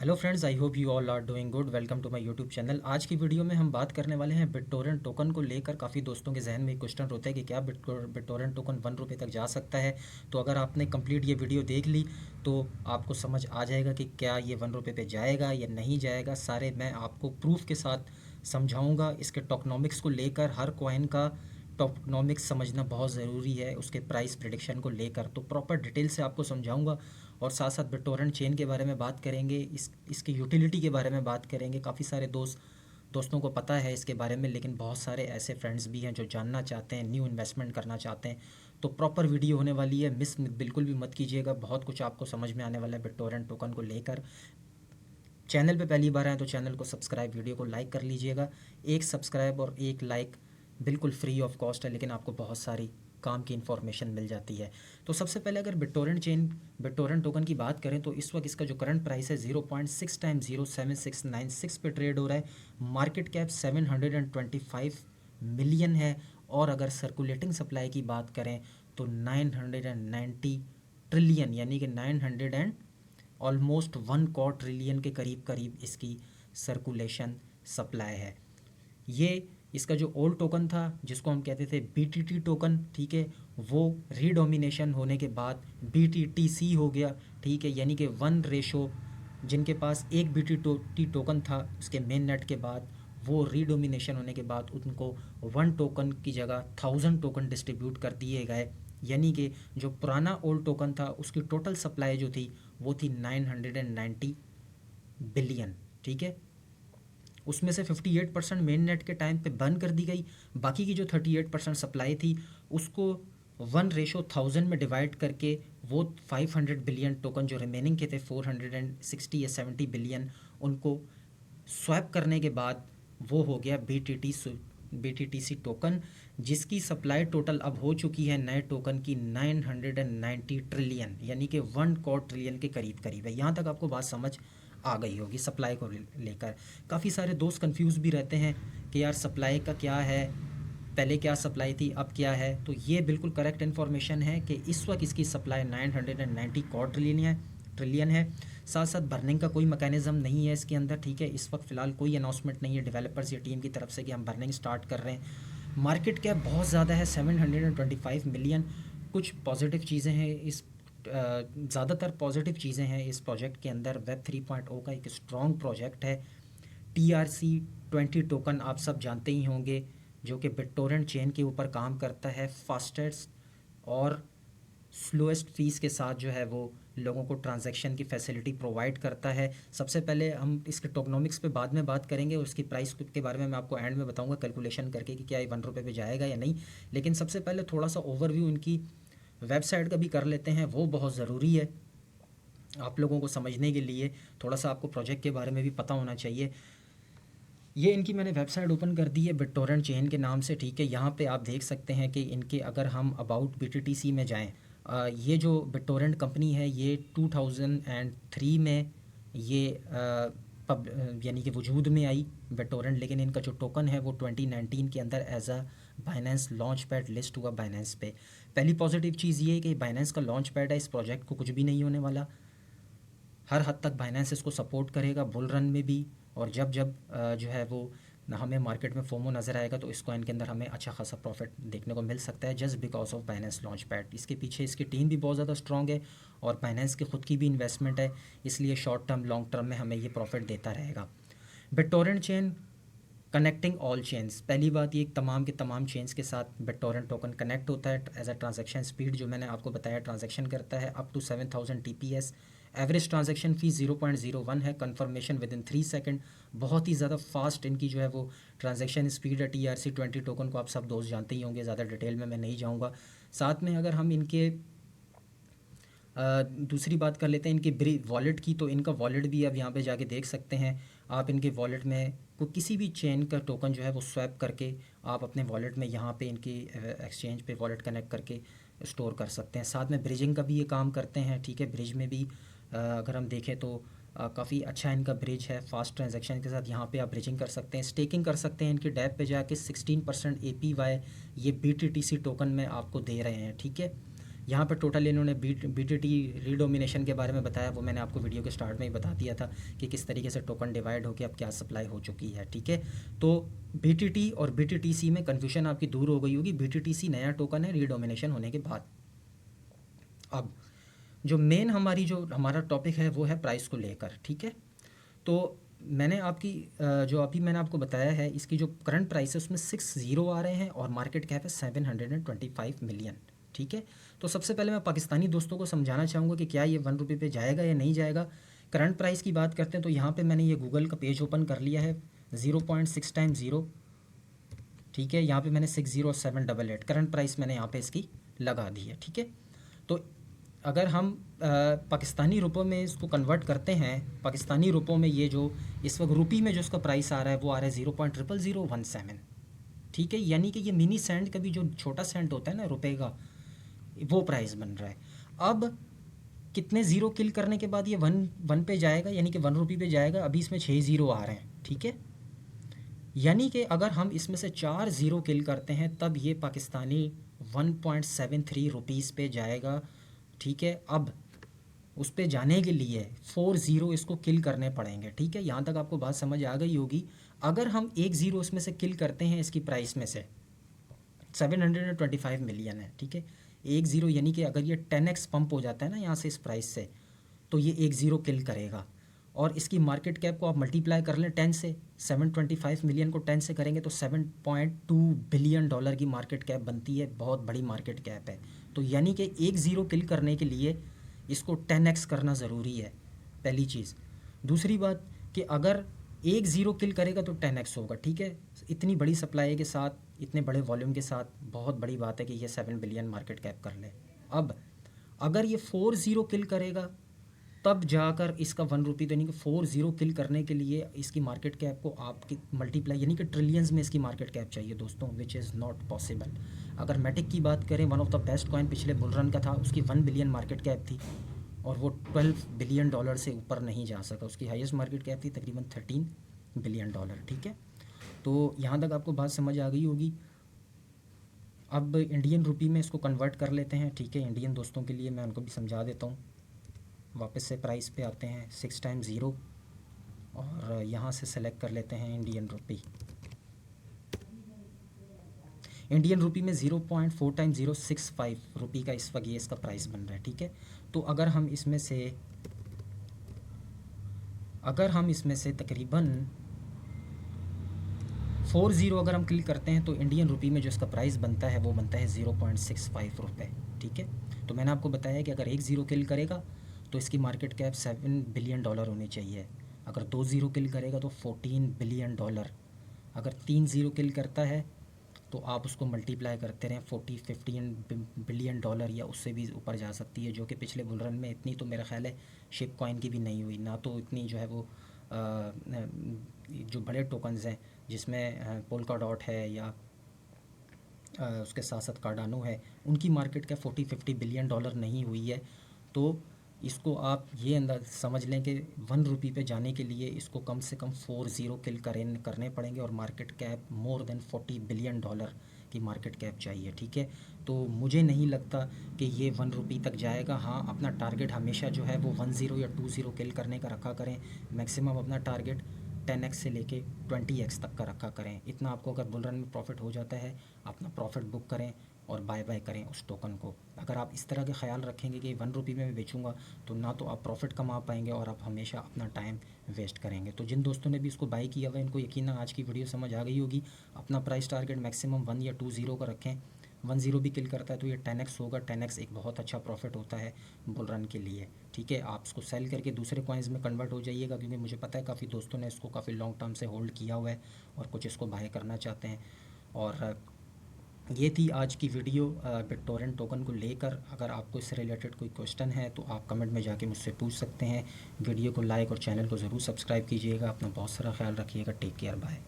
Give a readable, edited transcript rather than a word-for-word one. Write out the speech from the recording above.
Hello friends, I hope you all are doing good. Welcome to my YouTube channel. आज की video में हम बात करने वाले हैं बिटटोरेंट टोकन को लेकर। काफ़ी दोस्तों के जहन में एक क्वेश्चन होता है कि क्या बिटटोरेंट टोकन ₹1 तक जा सकता है। तो अगर आपने कंप्लीट ये वीडियो देख ली तो आपको समझ आ जाएगा कि क्या ये ₹1 पे जाएगा या नहीं जाएगा। सारे मैं आपको प्रूफ के साथ समझाऊंगा। इसके टोकनॉमिक्स को लेकर, हर कॉइन का टोकनॉमिक्स समझना बहुत ज़रूरी है उसके प्राइस प्रिडिक्शन को लेकर। तो प्रॉपर डिटेल से आपको समझाऊंगा और साथ साथ बिटटोरेंट चेन के बारे में बात करेंगे, इसकी यूटिलिटी के बारे में बात करेंगे। काफ़ी सारे दोस्तों को पता है इसके बारे में, लेकिन बहुत सारे ऐसे फ्रेंड्स भी हैं जो जानना चाहते हैं, न्यू इन्वेस्टमेंट करना चाहते हैं। तो प्रॉपर वीडियो होने वाली है, मिस बिल्कुल भी मत कीजिएगा। बहुत कुछ आपको समझ में आने वाला है बिटटोरेंट टोकन को लेकर। चैनल पे पहली बार आए तो चैनल को सब्सक्राइब, वीडियो को लाइक कर लीजिएगा। एक सब्सक्राइब और एक लाइक बिल्कुल फ्री ऑफ कॉस्ट है, लेकिन आपको बहुत सारी काम की इन्फॉर्मेशन मिल जाती है। तो सबसे पहले अगर बिटटोरेंट टोकन की बात करें तो इस वक्त इसका जो करंट प्राइस है 0.6 टाइम्स 07696 पे ट्रेड हो रहा है। मार्केट कैप 725 मिलियन है। और अगर सर्कुलेटिंग सप्लाई की बात करें तो 990 ट्रिलियन, यानी कि 900 एंड ऑलमोस्ट 1 क्वार्टर ट्रिलियन के करीब करीब इसकी सर्कुलेशन सप्लाई है। ये इसका जो ओल्ड टोकन था जिसको हम कहते थे बीटीटी टोकन, ठीक है, वो रीडोमिनेशन होने के बाद बीटीटीसी हो गया, ठीक है, यानी कि 1 रेशो। जिनके पास एक बीटीटी टोकन था उसके मेन नेट के बाद, वो रीडोमिनेशन होने के बाद उनको 1 टोकन की जगह 1000 टोकन डिस्ट्रीब्यूट कर दिए गए। यानी कि जो पुराना ओल्ड टोकन था उसकी टोटल सप्लाई जो थी वो थी 990 बिलियन, ठीक है। उसमें से 58% मेन नेट के टाइम पे बर्न कर दी गई। बाकी की जो 38% सप्लाई थी उसको 1:1000 में डिवाइड करके वो 500 बिलियन टोकन जो रिमेनिंग के थे 460 या 70 बिलियन, उनको स्वैप करने के बाद वो हो गया बीटीटीसी टोकन, जिसकी सप्लाई टोटल अब हो चुकी है नए टोकन की 990 ट्रिलियन, यानी कि 1 क्वार्टर ट्रिलियन के करीब करीब है। यहाँ तक आपको बात समझ आ गई होगी सप्लाई को लेकर। काफ़ी सारे दोस्त कंफ्यूज भी रहते हैं कि यार सप्लाई का क्या है, पहले क्या सप्लाई थी अब क्या है। तो ये बिल्कुल करेक्ट इन्फॉर्मेशन है कि इस वक्त इसकी सप्लाई 990 क्वार्टर ट्रिलियन है। साथ साथ बर्निंग का कोई मैकेनिज़्म नहीं है इसके अंदर, ठीक है। इस वक्त फ़िलहाल कोई अनाउंसमेंट नहीं है डेवलपर्स या टीम की तरफ से कि हम बर्निंग स्टार्ट कर रहे हैं। मार्केट कैप बहुत ज़्यादा है 725 मिलियन। कुछ पॉजिटिव चीज़ें हैं इस ज़्यादातर पॉजिटिव चीज़ें हैं इस प्रोजेक्ट के अंदर। वेब 3.0 का एक स्ट्रॉन्ग प्रोजेक्ट है। TRC20 टोकन आप सब जानते ही होंगे, जो कि बिटटोरेंट चेन के ऊपर काम करता है। फास्टेस्ट और स्लोएस्ट फीस के साथ जो है वो लोगों को ट्रांजैक्शन की फैसिलिटी प्रोवाइड करता है। सबसे पहले हम इसके टोकनॉमिक्स पे बाद में बात करेंगे और उसकी प्राइस के बारे में मैं आपको एंड में बताऊंगा कैलकुलेशन करके कि क्या ये ₹1 पे जाएगा या नहीं। लेकिन सबसे पहले थोड़ा सा ओवरव्यू इनकी वेबसाइट का भी कर लेते हैं, वो बहुत ज़रूरी है आप लोगों को समझने के लिए। थोड़ा सा आपको प्रोजेक्ट के बारे में भी पता होना चाहिए। ये इनकी मैंने वेबसाइट ओपन कर दी है बिटटोरेंट चेन के नाम से, ठीक है। यहाँ पे आप देख सकते हैं कि इनके अगर हम अबाउट बीटीटीसी में जाएं, ये जो बिटटोरेंट कंपनी है ये 2003 में ये यानी कि वजूद में आई बिटटोरेंट। लेकिन इनका जो टोकन है वो 2019 के अंदर as a Binance launch pad list हुआ बाइनेंस पे। पहली पॉजिटिव चीज़ ये है कि बाइनेंस का लॉन्च पैड है, इस प्रोजेक्ट को कुछ भी नहीं होने वाला। हर हद तक बाइनेंस इसको सपोर्ट करेगा बुल रन में भी। और जब जब जो है वो हमें मार्केट में फोमो नज़र आएगा तो इस कॉइन के अंदर हमें अच्छा खासा प्रॉफिट देखने को मिल सकता है, just because of Binance launch pad. इसके पीछे इसकी टीम भी बहुत ज़्यादा स्ट्रॉन्ग है और बाइनेंस की ख़ुद की भी इन्वेस्टमेंट है, इसलिए शॉर्ट टर्म लॉन्ग टर्म में हमें ये प्रॉफिट देता रहेगा। BitTorrent chain connecting all chains, पहली बात ये तमाम के तमाम चेन्स के साथ बिटटोरेंट टोकन कनेक्ट होता है। एज अ ट्रांजैक्शन स्पीड जो मैंने आपको बताया, ट्रांजैक्शन करता है up to 7000 TPS। Average transaction fees 0.01 है। Confirmation within 3 second. बहुत ही ज़्यादा फास्ट इनकी जो है वो ट्रांजैक्शन स्पीड है। TRC20 टोकन को आप सब दोस्त जानते ही होंगे, ज़्यादा डिटेल में मैं नहीं जाऊँगा। साथ में अगर हम इनके दूसरी बात कर लेते हैं इनके वॉलेट की, तो इनका वॉलेट भी अब यहाँ पे जाके देख सकते हैं आप। इनके वॉलेट में को किसी भी चेन का टोकन जो है वो स्वैप करके आप अपने वॉलेट में यहाँ पे इनकी एक्सचेंज पे वॉलेट कनेक्ट करके स्टोर कर सकते हैं। साथ में ब्रिजिंग का भी ये काम करते हैं, ठीक है। ब्रिज में भी अगर हम देखें तो काफ़ी अच्छा इनका ब्रिज है। फास्ट ट्रांजैक्शन के साथ यहाँ पे आप ब्रिजिंग कर सकते हैं, स्टेकिंग कर सकते हैं। इनकी डैप पे जाके 16% APY ये BTTC टोकन में आपको दे रहे हैं, ठीक है। यहाँ पर टोटल इन्होंने BTT रीडोमिनेशन के बारे में बताया, वो मैंने आपको वीडियो के स्टार्ट में ही बता दिया था कि किस तरीके से टोकन डिवाइड होकर अब क्या सप्लाई हो चुकी है, ठीक है। तो BTT और BTTC में कन्फ्यूजन आपकी दूर हो गई होगी। BTTC नया टोकन है रीडोमिनेशन होने के बाद। अब जो मेन हमारा टॉपिक है वो है प्राइस को लेकर, ठीक है। तो मैंने जो अभी मैंने आपको बताया है, इसकी जो करंट प्राइस है उसमें 60 आ रहे हैं और मार्केट कैप है 725 मिलियन, ठीक है। तो सबसे पहले मैं पाकिस्तानी दोस्तों को समझाना चाहूँगा कि क्या ये ₹1 पे जाएगा या नहीं जाएगा। करंट प्राइस की बात करते हैं तो यहाँ पे मैंने ये गूगल का पेज ओपन कर लिया है, 0.6 टाइम 0, ठीक है। यहाँ पे मैंने 60788 करंट प्राइस मैंने यहाँ पे इसकी लगा दी है, ठीक है। तो अगर हम पाकिस्तानी रुपयों में इसको कन्वर्ट करते हैं, पाकिस्तानी रुपयों में ये जो इस वक्त रुपी में जो इसका प्राइस आ रहा है वो आ रहा है 0.00017, ठीक है। यानी कि ये मिनी सेंट का भी जो छोटा सेंट होता है ना रुपए का, वो प्राइस बन रहा है। अब कितने ज़ीरो किल करने के बाद ये वन पे जाएगा, यानी कि ₹1 पे जाएगा। अभी इसमें 6 ज़ीरो आ रहे हैं, ठीक है। यानी कि अगर हम इसमें से 4 ज़ीरो किल करते हैं तब ये पाकिस्तानी 1.73 रुपीज़ पे जाएगा, ठीक है। अब उस पे जाने के लिए 4 ज़ीरो इसको किल करने पड़ेंगे, ठीक है। यहाँ तक आपको बात समझ आ गई होगी। अगर हम 1 ज़ीरो इसमें से किल करते हैं, इसकी प्राइस में से 725 मिलियन है, ठीक है। 1 ज़ीरो यानी कि अगर ये 10x पंप हो जाता है ना यहाँ से इस प्राइस से, तो ये 1 ज़ीरो किल करेगा। और इसकी मार्केट कैप को आप मल्टीप्लाई कर लें 10 से, 725 मिलियन को 10 से करेंगे तो $7.2 बिलियन की मार्केट कैप बनती है। बहुत बड़ी मार्केट कैप है। तो यानी कि 1 ज़ीरो किल करने के लिए इसको 10x करना ज़रूरी है, पहली चीज़। दूसरी बात कि अगर 1 ज़ीरो किल करेगा तो 10x होगा, ठीक है। इतनी बड़ी सप्लाई के साथ, इतने बड़े वॉल्यूम के साथ बहुत बड़ी बात है कि ये 7 बिलियन मार्केट कैप कर ले। अब अगर ये 4 ज़ीरो किल करेगा तब जाकर इसका ₹1 तो यानी कि 4 ज़ीरो किल करने के लिए इसकी मार्केट कैप को आपकी मल्टीप्लाई यानी कि ट्रिलियंस में इसकी मार्केट कैप चाहिए दोस्तों, विच इज़ नॉट पॉसिबल। अगर मैटिक की बात करें, one of the best coin पिछले बुल रन का था, उसकी 1 बिलियन मार्केट कैप थी और वो $12 बिलियन से ऊपर नहीं जा सका। उसकी हाईएस्ट मार्केट कैप थी तकरीबन $13 बिलियन, ठीक है। तो यहाँ तक आपको बात समझ आ गई होगी। अब इंडियन रुपी में इसको कन्वर्ट कर लेते हैं, ठीक है। इंडियन दोस्तों के लिए मैं उनको भी समझा देता हूँ। वापस से प्राइस पे आते हैं, 6 टाइम 0 और यहाँ से सेलेक्ट कर लेते हैं इंडियन रुपी। इंडियन रुपी में 0.4 टाइम 065 रुपी का इस वक्त ये इसका प्राइस बन रहा है, ठीक है। तो अगर हम इसमें से तकरीबन 4 ज़ीरो अगर हम क्लिक करते हैं तो इंडियन रुपी में जो इसका प्राइस बनता है वो बनता है 0.65 रुपये, ठीक है। तो मैंने आपको बताया कि अगर 1 ज़ीरो किल करेगा तो इसकी मार्केट कैप $7 बिलियन होनी चाहिए। अगर 2 ज़ीरो किल करेगा तो $14 बिलियन। अगर 3 ज़ीरो किल करता है तो आप उसको मल्टीप्लाई करते रहें, 15 बिलियन या उससे भी ऊपर जा सकती है, जो कि पिछले बुल रन में इतनी तो मेरा ख्याल है शिप कॉइन की भी नहीं हुई ना। तो इतनी जो है वो जो बड़े टोकन्स हैं जिसमें पोल्का डॉट है या उसके साथ साथ कार्डानो है, उनकी मार्केट कैप 40-50 बिलियन नहीं हुई है। तो इसको आप ये अंदाज समझ लें कि ₹1 पे जाने के लिए इसको कम से कम 4 ज़ीरो किल करने पड़ेंगे और market cap more than $40 billion की मार्केट कैप चाहिए, ठीक है। तो मुझे नहीं लगता कि ये ₹1 तक जाएगा। हाँ, अपना टारगेट हमेशा जो है वो 1 ज़ीरो या 2 ज़ीरो किल करने का रखा करें। मैक्सिमम अपना टारगेट 10x से लेके 20x तक का रखा करें। इतना आपको अगर बुल रन में प्रॉफिट हो जाता है, अपना प्रॉफिट बुक करें और बाय करें उस टोकन को। अगर आप इस तरह के ख्याल रखेंगे कि ₹1 में मैं बेचूंगा, तो ना तो आप प्रॉफिट कमा पाएंगे और आप हमेशा अपना टाइम वेस्ट करेंगे। तो जिन दोस्तों ने भी इसको बाई किया हुआ है, इनको यकीनन आज की वीडियो समझ आ गई होगी। अपना प्राइस टारगेट मैक्सिमम 1 या 2 ज़ीरो का रखें। 1 ज़ीरो भी किल करता है तो ये 10x होगा। 10x एक बहुत अच्छा प्रॉफिट होता है बुल रन के लिए, ठीक है। आप इसको सेल करके दूसरे कॉइन्स में कन्वर्ट हो जाइएगा, क्योंकि मुझे पता है काफ़ी दोस्तों ने इसको काफ़ी लॉन्ग टर्म से होल्ड किया हुआ है और कुछ इसको बाय करना चाहते हैं। और ये थी आज की वीडियो बिटटोरेंट टोकन को लेकर। अगर आपको इससे रिलेटेड कोई क्वेश्चन है तो आप कमेंट में जाके मुझसे पूछ सकते हैं। वीडियो को लाइक और चैनल को ज़रूर सब्सक्राइब कीजिएगा। अपना बहुत सारा ख्याल रखिएगा। Take care, bye.